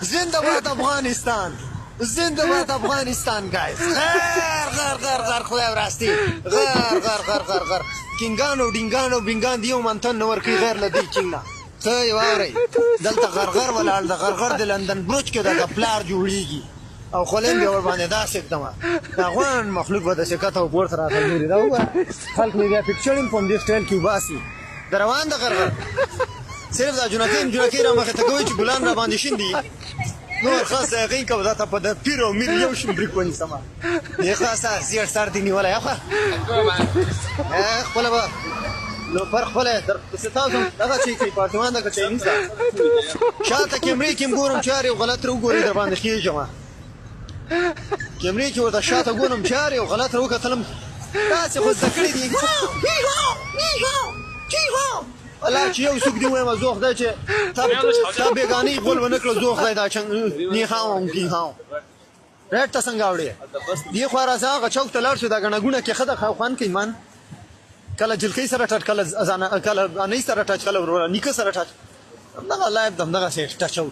زنده‌باد افغانستان، زنده‌باد افغانستان guys. غر خدای وراستی غر کینګانو ډینګانو بینګان دیو منتن نور کی غیر لدی چینګنا ته یو اوري دلته غرغر ولال د غرغر د لندن بروچ کې د پلار جوړیږي او خلین به ور باندې داسې کتما افغان مخلوق به د شکایت او ورته راغلی دا و خلک میډیا پکچرینګ په دې سټایل کې وباسي دروان د غرغر صرف د جنکې را مخه ته کوي چې ګلان را باندې شیندي نور خاصه هغه کو دا ته په د پیرو میر یو شم بریکونی سما یې خاصه زیړ سر دی نیولای اخه خپل به لو پر خپل در ستاسو دغه چې کی پارتمان دغه چې نشته شاته کیمرې کې ګورم چاري غلط رو ګوري در باندې کیږي جما کیمرې کې ورته شاته ګورم چاري غلط رو کتلم تاسو خو ذکرې دي الله چې یو څوک دی وایم زه خدای چې تا بیگانی غول ونکړو زه خدای دا چنګ نه هاو کی هاو رټ ته څنګه وړي دی خو راځه غچوک تلار شو دا غنګونه کې خدای خوان کې ایمان کله جلکی سره ټټ کله ازانه کله انې سره ټچ کله ورور نیکه سره ټچ دغه لایف دغه څه ټچ او